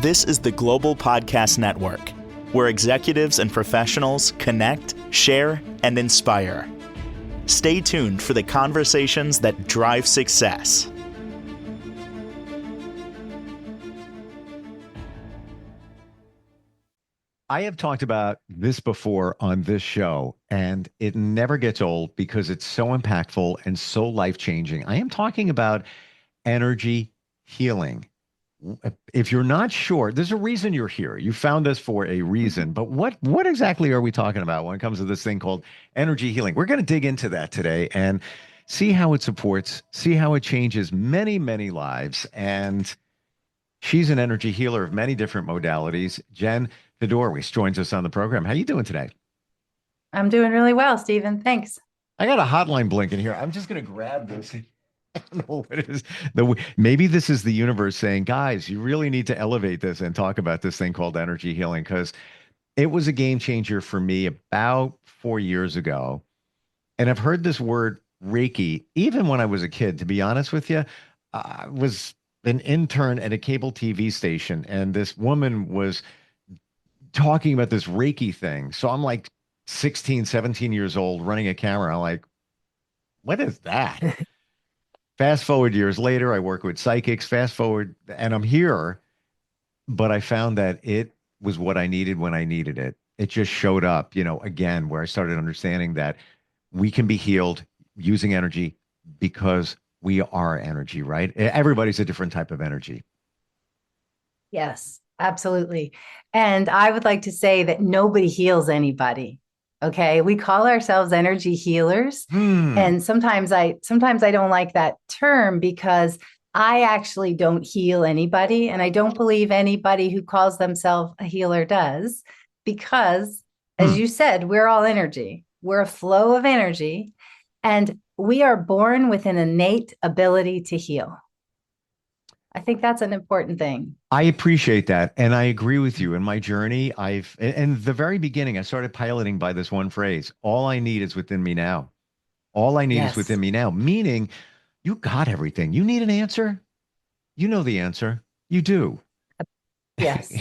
This is the Global Podcast Network, where executives and professionals connect, share, and inspire. Stay tuned for the conversations that drive success. I have talked about this before on this show, and it never gets old because it's so impactful and so life-changing. I am talking about energy healing. If you're not sure, there's a reason you're here. You found us for a reason. But what exactly are we talking about when it comes to this thing called energy healing? We're going to dig into that today and see how it supports, see how it changes many, many lives. And she's an energy healer of many different modalities. Jen Fedorowicz joins us on the program. How are you doing today? I'm doing really well, Stephen. Thanks. I got a hotline blinking here. I'm just going to grab this. I don't know what it is. Maybe this is the universe saying, guys, you really need to elevate this and talk about this thing called energy healing, because it was a game changer for me about 4 years ago. And I've heard this word Reiki, even when I was a kid, to be honest with you. I was an intern at a cable TV station, and this woman was talking about this Reiki thing. So I'm like 16, 17 years old running a camera. I'm like, what is that? Fast forward years later, I work with psychics. Fast forward, and I'm here, but I found that it was what I needed when I needed it. It just showed up, again, where I started understanding that we can be healed using energy because we are energy, right? Everybody's a different type of energy. Yes, absolutely. And I would like to say that nobody heals anybody. Okay. We call ourselves energy healers. And sometimes I don't like that term because I actually don't heal anybody. And I don't believe anybody who calls themselves a healer does, because as you said, we're all energy. We're a flow of energy, and we are born with an innate ability to heal. I think that's an important thing. I appreciate that. And I agree with you. In my journey, in the very beginning, I started piloting by this one phrase: all I need is within me now. All I need is within me now, meaning you got everything. You need an answer. You know the answer. You do. Yes,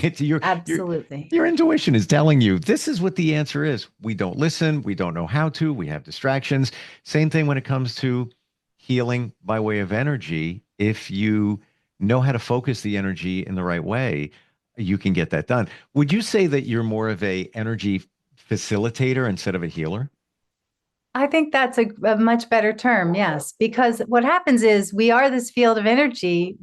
absolutely. Your intuition is telling you this is what the answer is. We don't listen. We don't know how to. We have distractions. Same thing when it comes to healing by way of energy. If you know how to focus the energy in the right way, you can get that done. Would you say that you're more of a energy facilitator instead of a healer? I think that's a much better term. Yes, because what happens is we are this field of energy.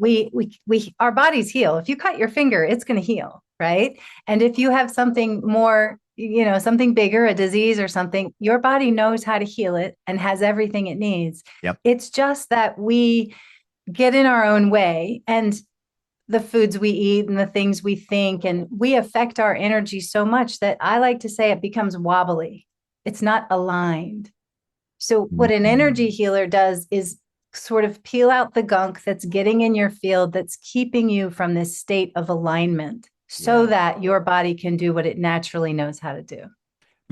Our bodies heal. If you cut your finger, it's going to heal, right? And if you have something more, something bigger, a disease or something, your body knows how to heal it and has everything it needs. Yep. It's just that we get in our own way, and the foods we eat and the things we think, and we affect our energy so much that I like to say it becomes wobbly. It's not aligned. So what an energy healer does is sort of peel out the gunk that's getting in your field, that's keeping you from this state of alignment, so that your body can do what it naturally knows how to do.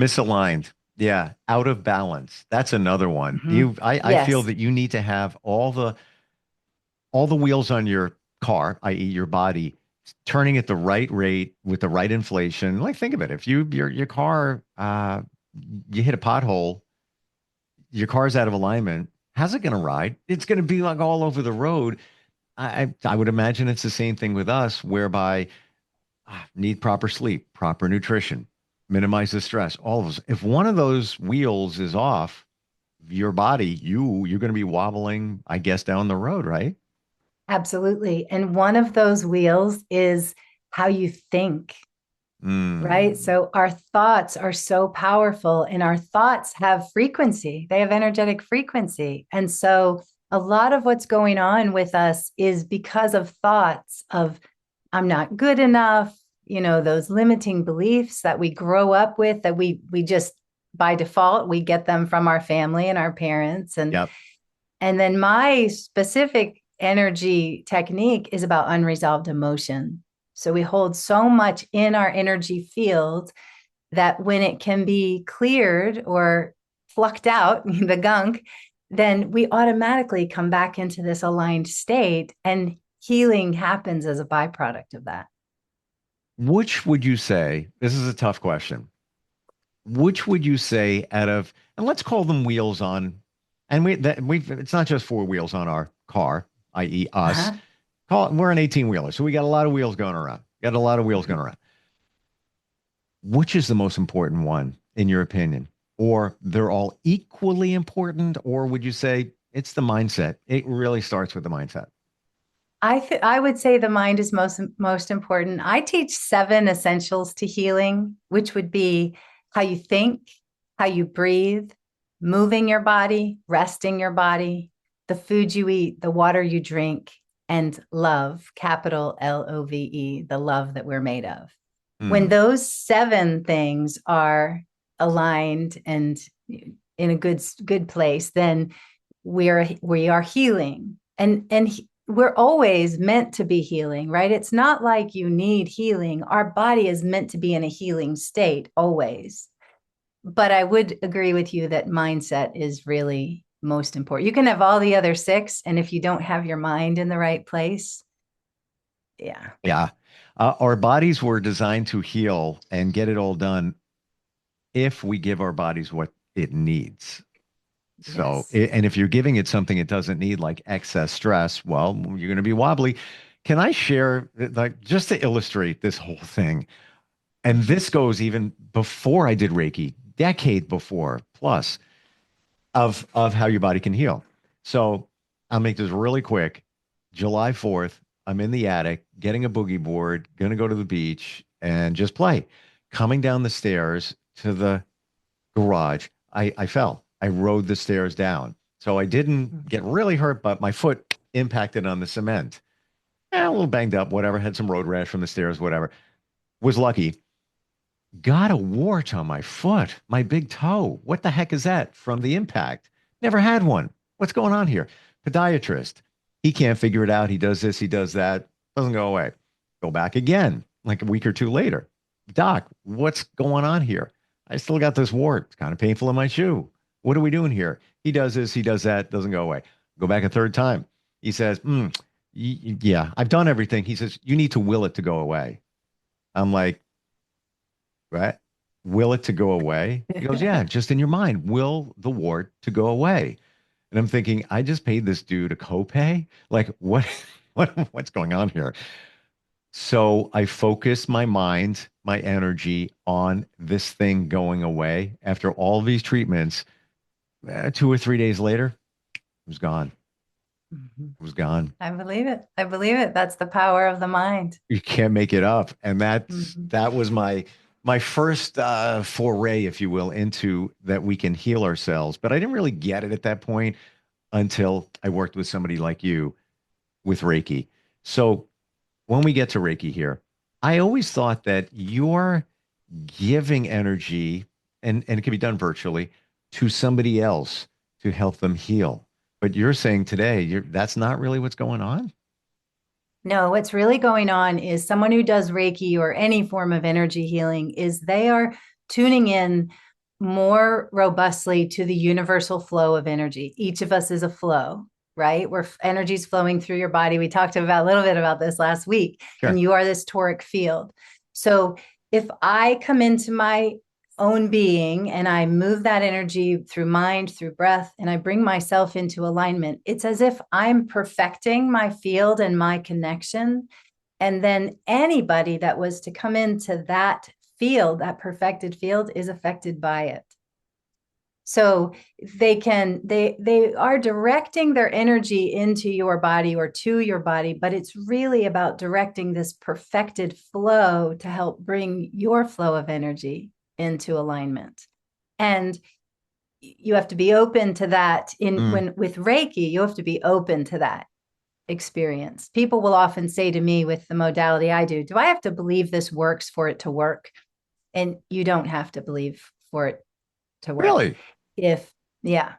Misaligned. Yeah. Out of balance. That's another one. I feel that you need to have all the wheels on your car, i.e. your body, turning at the right rate with the right inflation. Like, think of it. If your car, you hit a pothole, your car's out of alignment, how's it going to ride? It's going to be like all over the road. I would imagine it's the same thing with us, whereby need proper sleep, proper nutrition, minimize the stress, all of us. If one of those wheels is off, your body, you're going to be wobbling, I guess, down the road, right? Absolutely. And one of those wheels is how you think, right? So our thoughts are so powerful, and our thoughts have frequency. They have energetic frequency. And so a lot of what's going on with us is because of thoughts of, I'm not good enough, those limiting beliefs that we grow up with, that we just, by default, we get them from our family and our parents. And then my specific energy technique is about unresolved emotion. So we hold so much in our energy field that when it can be cleared or plucked out, the gunk, then we automatically come back into this aligned state, and healing happens as a byproduct of that. which would you say, this is a tough question, which would you say out of, and let's call them wheels on, and it's not just four wheels on our car, i.e. us. Uh-huh. We're an 18 wheeler, so we got a lot of wheels going around. Got a lot of wheels going around. Which is the most important one, in your opinion? Or they're all equally important? Or would you say it's the mindset? It really starts with the mindset. I would say the mind is most important. I teach 7 essentials to healing, which would be how you think, how you breathe, moving your body, resting your body, the food you eat, the water you drink, and love, capital LOVE, the love that we're made of. When those 7 things are aligned and in a good place, then we are healing. And we're always meant to be healing, right? It's not like you need healing. Our body is meant to be in a healing state always. But I would agree with you that mindset is really most important. You can have all the other 6, and if you don't have your mind in the right place, yeah. Yeah. Our bodies were designed to heal and get it all done if we give our bodies what it needs. So, Yes. and if you're giving it something it doesn't need, like excess stress, well, you're going to be wobbly. Can I share, like, just to illustrate this whole thing? And this goes even before I did Reiki, decade before plus, of how your body can heal. So I'll make this really quick. July 4th, I'm in the attic, getting a boogie board, gonna go to the beach and just play. Coming down the stairs to the garage, I fell. I rode the stairs down. So I didn't get really hurt, but my foot impacted on the cement. A little banged up, whatever, had some road rash from the stairs, whatever. Was lucky. Got a wart on my foot, my big toe. What the heck is that from the impact? Never had one. What's going on here? Podiatrist. He can't figure it out. He does this, he does that. Doesn't go away. Go back again, like a week or two later. Doc, what's going on here? I still got this wart. It's kind of painful in my shoe. What are we doing here? He does this, he does that. Doesn't go away. Go back a third time. He says, yeah, I've done everything. He says, you need to will it to go away. I'm like, right? Will it to go away? He goes, yeah, just in your mind, will the wart to go away. And I'm thinking, I just paid this dude a copay. Like, what's going on here? So I focused my mind, my energy on this thing going away. After all these treatments, 2 or 3 days later, it was gone. It was gone. I believe it. I believe it. That's the power of the mind. You can't make it up. And that was my first foray, if you will, into that we can heal ourselves. But I didn't really get it at that point until I worked with somebody like you with Reiki. So when we get to Reiki here, I always thought that you're giving energy, and it can be done virtually, to somebody else to help them heal. But you're saying today, that's not really what's going on? No, what's really going on is someone who does Reiki or any form of energy healing is they are tuning in more robustly to the universal flow of energy. Each of us is a flow, right? Where energy's flowing through your body. We talked about a little bit about this last week, Sure. And you are this toric field. So if I come into my own being and I move that energy through mind, through breath, and I bring myself into alignment, it's as if I'm perfecting my field and my connection. And then anybody that was to come into that field, that perfected field, is affected by it. So they are directing their energy into your body or to your body, but it's really about directing this perfected flow to help bring your flow of energy into alignment. And you have to be open to that with Reiki, you have to be open to that experience. People will often say to me with the modality I do I have to believe this works for it to work? And you don't have to believe for it to work. Really? Yeah.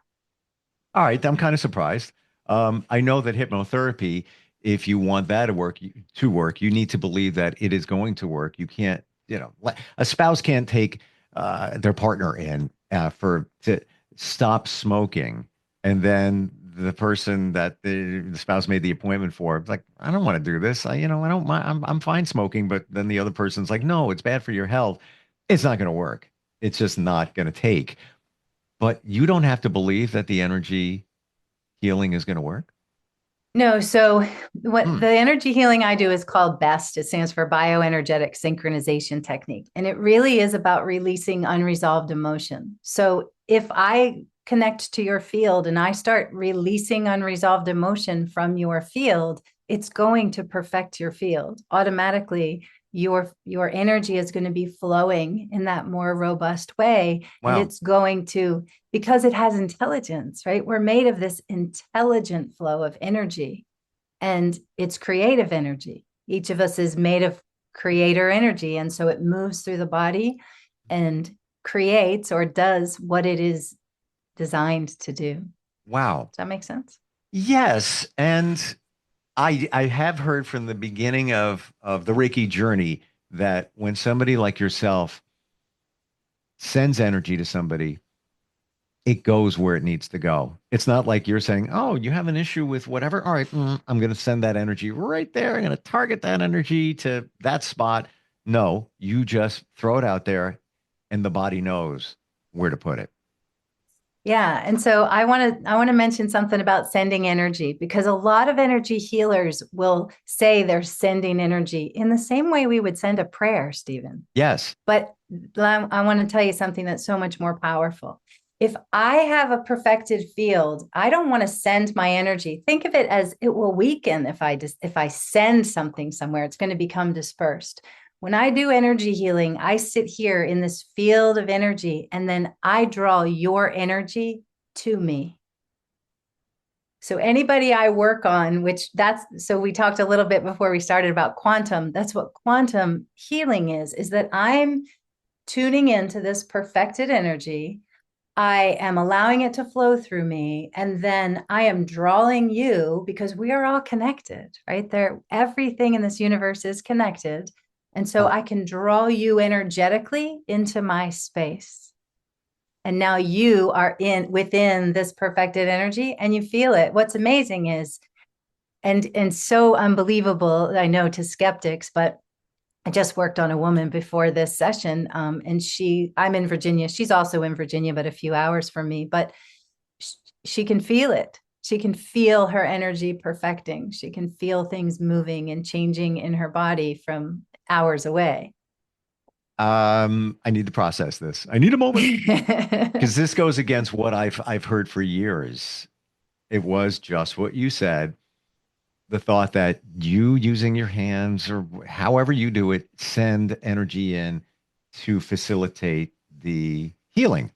All right. I'm kind of surprised. I know that hypnotherapy, if you want that to work, you need to believe that it is going to work. You can't, a spouse can't take their partner in to stop smoking, and then the person that the spouse made the appointment for, it's like, I don't want to do this. I don't mind. I'm fine smoking, but then the other person's like, no, it's bad for your health. It's not going to work. It's just not going to take. But you don't have to believe that the energy healing is going to work. No, so what Hmm. the energy healing I do is called BEST. It stands for Bioenergetic Synchronization Technique. And it really is about releasing unresolved emotion. So if I connect to your field and I start releasing unresolved emotion from your field, it's going to perfect your field. Automatically, your energy is going to be flowing in that more robust way. And Wow. it's going to, because it has intelligence, right? We're made of this intelligent flow of energy, and it's creative energy. Each of us is made of creator energy. And so it moves through the body and creates or does what it is designed to do. Does Wow. that make sense? Yes. And I have heard from the beginning of the Reiki journey that when somebody like yourself sends energy to somebody, it goes where it needs to go. It's not like you're saying, "Oh, you have an issue with whatever. All right, I'm going to send that energy right there. I'm going to target that energy to that spot." No, you just throw it out there and the body knows where to put it. Yeah, and so I want to mention something about sending energy, because a lot of energy healers will say they're sending energy in the same way we would send a prayer, Stephen. Yes. But I want to tell you something that's so much more powerful. If I have a perfected field, I don't want to send my energy. Think of it as it will weaken if I send something somewhere, it's going to become dispersed. When I do energy healing, I sit here in this field of energy and then I draw your energy to me. So anybody I work on, so we talked a little bit before we started about quantum. That's what quantum healing is that I'm tuning into this perfected energy. I am allowing it to flow through me. And then I am drawing you, because we are all connected, right? Everything in this universe is connected. And so Oh, I can draw you energetically into my space. And now you are within this perfected energy and you feel it. What's amazing is, and so unbelievable, I know, to skeptics, but I just worked on a woman before this session, and I'm in Virginia. She's also in Virginia, but a few hours from me. But she can feel it. She can feel her energy perfecting. She can feel things moving and changing in her body from hours away. I need to process this. I need a moment because this goes against what I've heard for years. It was just what you said. The thought that you using your hands or however you do it, send energy in to facilitate the healing.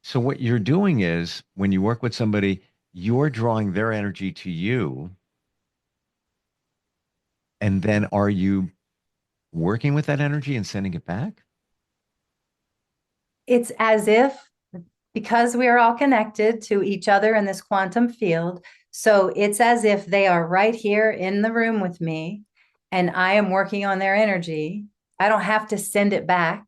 So what you're doing is when you work with somebody, you're drawing their energy to you. And then are you working with that energy and sending it back? It's as if, because we are all connected to each other in this quantum field, so it's as if they are right here in the room with me and I am working on their energy. I don't have to send it back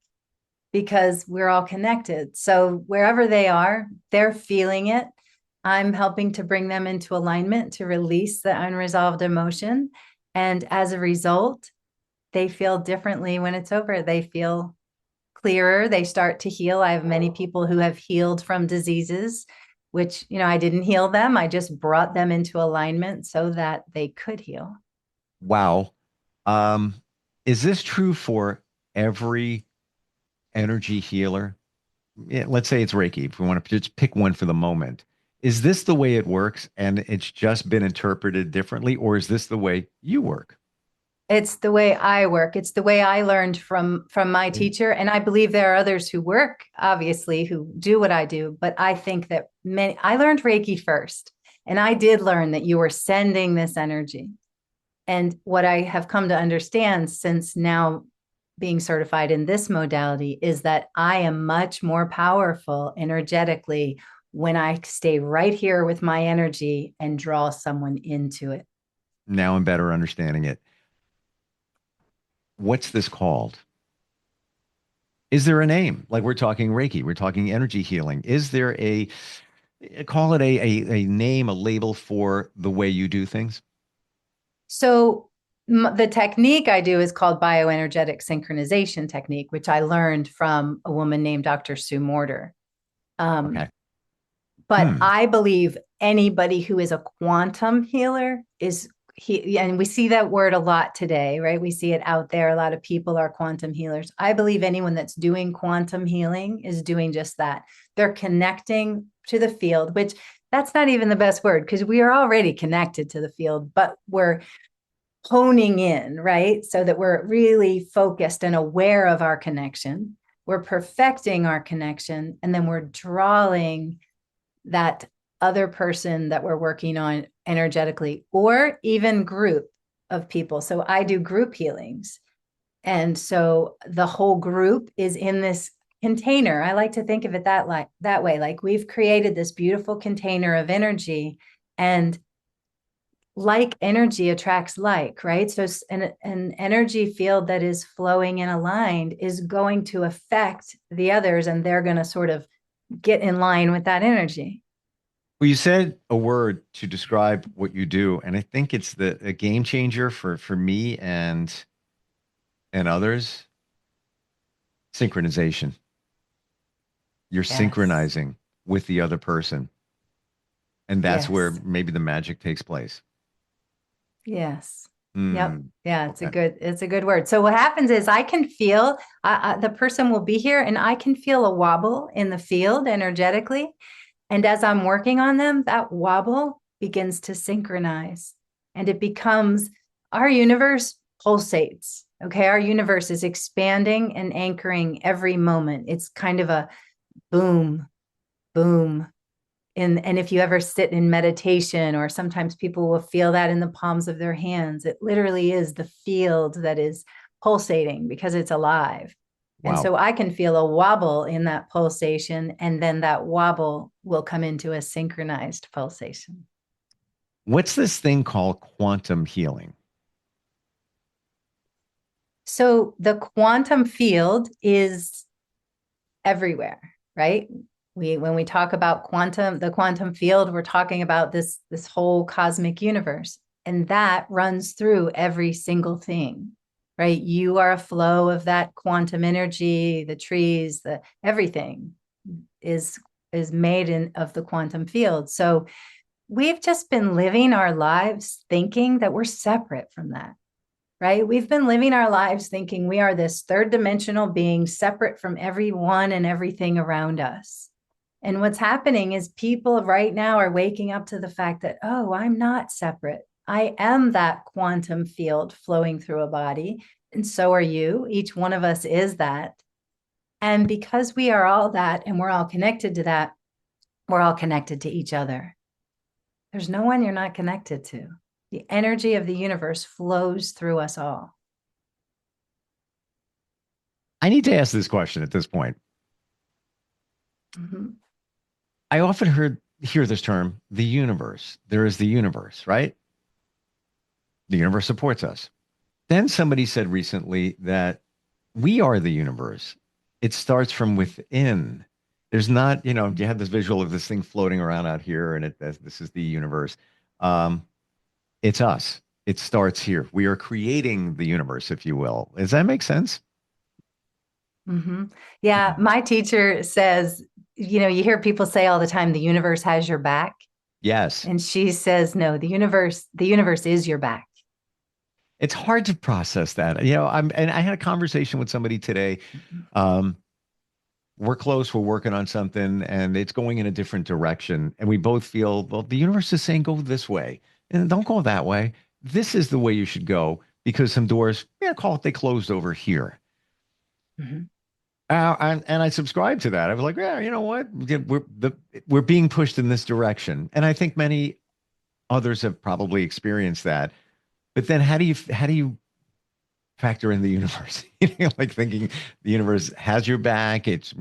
because we're all connected. So wherever they are, they're feeling it. I'm helping to bring them into alignment to release the unresolved emotion. And as a result, they feel differently when it's over. They feel clearer. They start to heal. I have many people who have healed from diseases, which, I didn't heal them. I just brought them into alignment so that they could heal. Wow. Um, is this true for every energy healer? Yeah, let's say it's Reiki, if we want to just pick one for the moment. Is this the way it works and it's just been interpreted differently, or is this the way you work? It's the way I work. It's the way I learned from my teacher. And I believe there are others who work, obviously, who do what I do. But I think that I learned Reiki first. And I did learn that you were sending this energy. And what I have come to understand since now being certified in this modality is that I am much more powerful energetically when I stay right here with my energy and draw someone into it. Now I'm better understanding it. What's this called? Is there a name? Like we're talking Reiki, we're talking energy healing. Is there a call it a name, a label for the way you do things? So the technique I do is called bioenergetic synchronization technique, which I learned from a woman named Dr. Sue Morter. Okay. But I believe anybody who is a quantum healer and we see that word a lot today, right? We see it out there. A lot of people are quantum healers. I believe anyone that's doing quantum healing is doing just that. They're connecting to the field, which that's not even the best word because we are already connected to the field, but we're honing in, right? So that we're really focused and aware of our connection. We're perfecting our connection, and then we're drawing that other person that we're working on energetically, or even group of people. So I do group healings. And so the whole group is in this container. I like to think of it that way. Like we've created this beautiful container of energy, and like energy attracts like, right? So an energy field that is flowing and aligned is going to affect the others, and they're going to sort of get in line with that energy. Well, you said a word to describe what you do, and I think it's a game changer for me and others. Synchronization. You're Yes. synchronizing with the other person, and that's where Yes. maybe the magic takes place. Yes. Yep. Hmm. Yeah, Okay. it's a good word. So what happens is I can feel the person will be here, and I can feel a wobble in the field energetically. And as I'm working on them, that wobble begins to synchronize, and it becomes our universe pulsates. Okay. Our universe is expanding and anchoring every moment. It's kind of a boom, boom. And if you ever sit in meditation, or sometimes people will feel that in the palms of their hands, it literally is the field that is pulsating because it's alive. And Wow. so I can feel a wobble in that pulsation, and then that wobble will come into a synchronized pulsation. What's this thing called quantum healing? So the quantum field is everywhere, right? When we talk about the quantum field, we're talking about this whole cosmic universe, and that runs through every single thing, right? You are a flow of that quantum energy. The trees, the everything is made of the quantum field. So we've just been living our lives thinking that we're separate from that, right? We've been living our lives thinking we are this third dimensional being separate from everyone and everything around us. And what's happening is people right now are waking up to the fact that, oh, I'm not separate. I am that quantum field flowing through a body. And so are you. Each one of us is that. And because we are all that and we're all connected to that, we're all connected to each other. There's no one you're not connected to. The energy of the universe flows through us all. I need to ask this question at this point. Mm-hmm. I often hear this term, the universe. There is the universe, right? The universe supports us. Then somebody said recently that we are the universe. It starts from within. There's not, you have this visual of this thing floating around out here, and this is the universe. Um, it's us. It starts here. We are creating the universe, if you will. Does that make sense? Mm-hmm. Yeah, my teacher says, you hear people say all the time, the universe has your back. Yes. And she says, no, the universe is your back. It's hard to process that. And I had a conversation with somebody today. Um, we're close, we're working on something, and it's going in a different direction. And we both feel, well, the universe is saying go this way. And don't go that way. This is the way you should go because some doors, call it they closed over here. Mm-hmm. And I subscribe to that. I was like, yeah, you know what? We're being pushed in this direction. And I think many others have probably experienced that. But then how do you factor in the universe? Like thinking the universe has your back, it's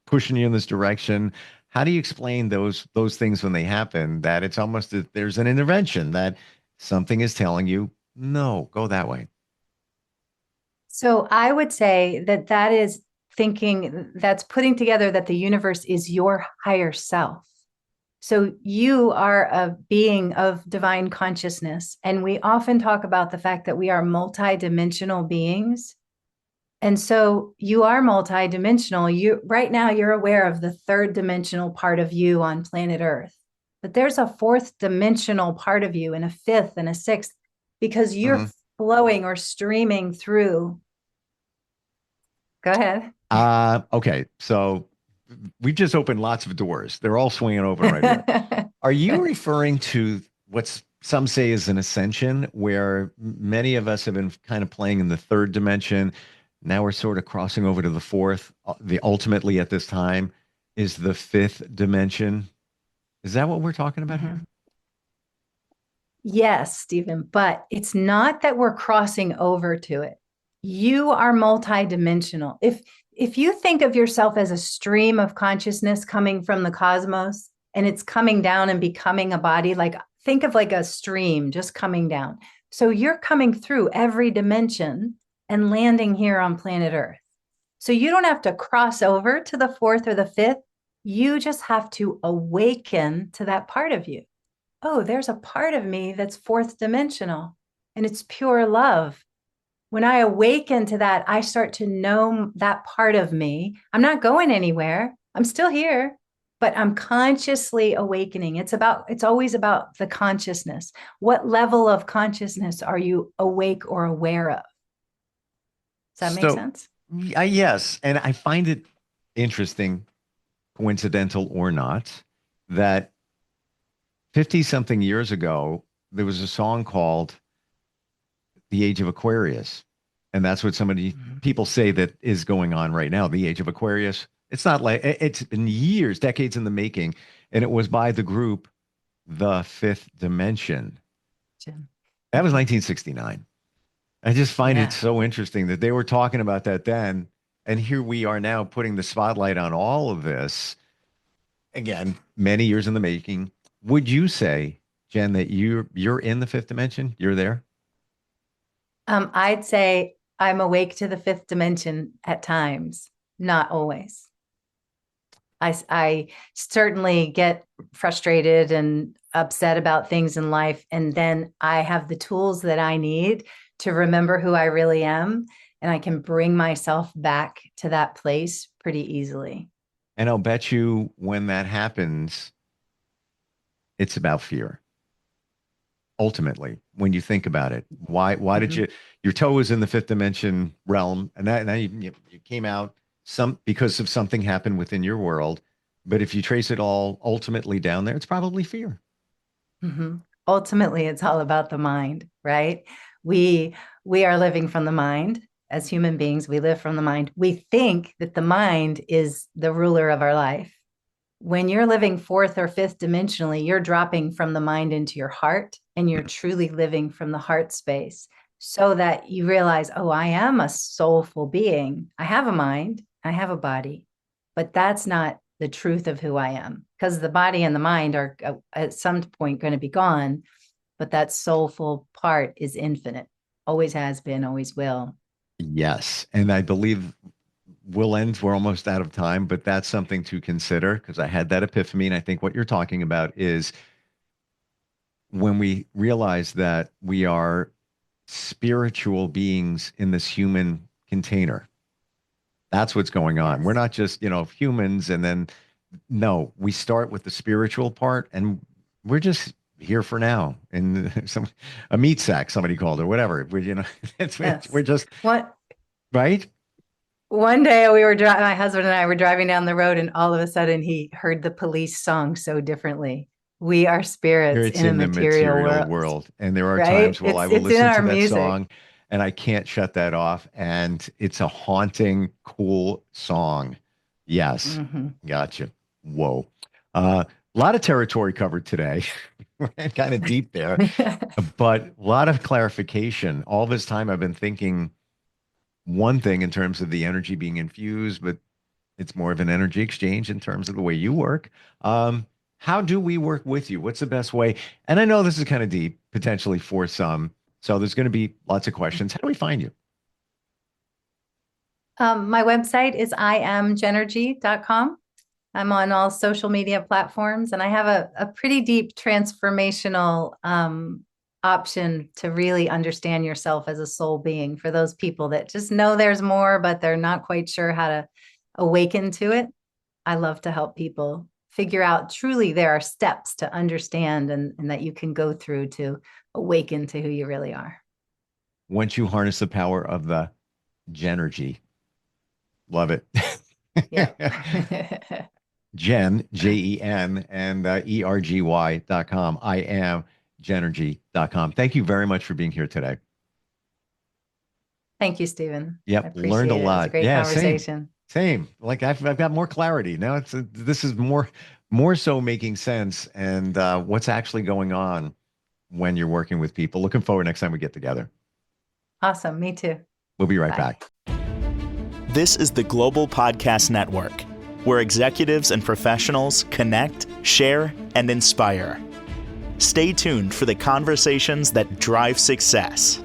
pushing you in this direction. How do you explain those things when they happen? That it's almost that there's an intervention that something is telling you, no, go that way. So I would say that is thinking, that's putting together that the universe is your higher self. So you are a being of divine consciousness. And we often talk about the fact that we are multidimensional beings. And so you are multidimensional. You right now you're aware of the third dimensional part of you on planet Earth. But there's a fourth dimensional part of you and a fifth and a sixth because you're flowing or streaming through. Go ahead. Okay. So we just opened lots of doors. They're all swinging open right here. Are you referring to what's some say is an ascension, where many of us have been kind of playing in the third dimension? Now we're sort of crossing over to the fourth. The ultimately at this time is the fifth dimension. Is that what we're talking about here? Yes, Stephen, but it's not that we're crossing over to it. You are multidimensional. If you think of yourself as a stream of consciousness coming from the cosmos and it's coming down and becoming a body, like think of like a stream just coming down. So you're coming through every dimension and landing here on planet Earth. So you don't have to cross over to the fourth or the fifth. You just have to awaken to that part of you. Oh, there's a part of me that's fourth dimensional and it's pure love. When I awaken to that, I start to know that part of me. I'm not going anywhere. I'm still here, but I'm consciously awakening. It's always about the consciousness. What level of consciousness are you awake or aware of? Does that make sense? Yes. And I find it interesting, coincidental or not, that 50 something years ago, there was a song called The Age of Aquarius. And that's what people say that is going on right now, the Age of Aquarius. It's not like it's been years, decades in the making. And it was by the group The Fifth Dimension. That was 1969. I just find it so interesting that they were talking about that then. And here we are now putting the spotlight on all of this. Again, many years in the making. Would you say, Jen, that you're in the fifth dimension? You're there? I'd say I'm awake to the fifth dimension at times, not always. I certainly get frustrated and upset about things in life. And then I have the tools that I need to remember who I really am. And I can bring myself back to that place pretty easily. And I'll bet you when that happens, it's about fear. Ultimately, when you think about it, why did your toe was in the fifth dimension realm, and now you came out because of something happened within your world. But if you trace it all ultimately down there, it's probably fear. Ultimately, it's all about the mind, right? We are living from the mind. As human beings, we live from the mind. We think that the mind is the ruler of our life. When you're living fourth or fifth dimensionally, you're dropping from the mind into your heart and you're truly living from the heart space so that you realize, oh, I am a soulful being. I have a mind, I have a body, but that's not the truth of who I am, because the body and the mind are at some point going to be gone, but that soulful part is infinite, always has been, always will. Yes. And I believe we'll end. We're almost out of time, but that's something to consider because I had that epiphany. And I think what you're talking about is when we realize that we are spiritual beings in this human container. That's what's going on. Yes. We're not just, humans. And then, no, we start with the spiritual part and we're just here for now. And a meat sack, somebody called it, whatever. We're just what, right. One day my husband and I were driving down the road and all of a sudden he heard the Police song so differently. We are spirits in a material world. And there are times I will listen to that song and I can't shut that off. And it's a haunting, cool song. Yes. Gotcha. Whoa. A lot of territory covered today. Kind of deep there, but a lot of clarification. All this time I've been thinking one thing in terms of the energy being infused, but it's more of an energy exchange in terms of the way you work. How do we work with you? What's the best way? And I know this is kind of deep, potentially for some. So there's going to be lots of questions. How do we find you? My website is iamjenergy.com. I'm on all social media platforms, and I have a pretty deep transformational option to really understand yourself as a soul being for those people that just know there's more, but they're not quite sure how to awaken to it. I love to help people figure out truly there are steps to understand and that you can go through to awaken to who you really are. Once you harness the power of the jEnergy, love it. Yeah. Jen, Jen, and ERGY.com. I am jEnergy.com. Thank you very much for being here today. Thank you, Stephen. Yep, I appreciate learned a it. lot. It was a great Yeah, conversation. Same. Like I've got more clarity now. This is more so making sense, and what's actually going on when you're working with people. Looking forward next time we get together. Awesome. Me too. We'll be right Bye. back. This is the Global Podcast Network, where executives and professionals connect, share, and inspire. Stay tuned for the conversations that drive success.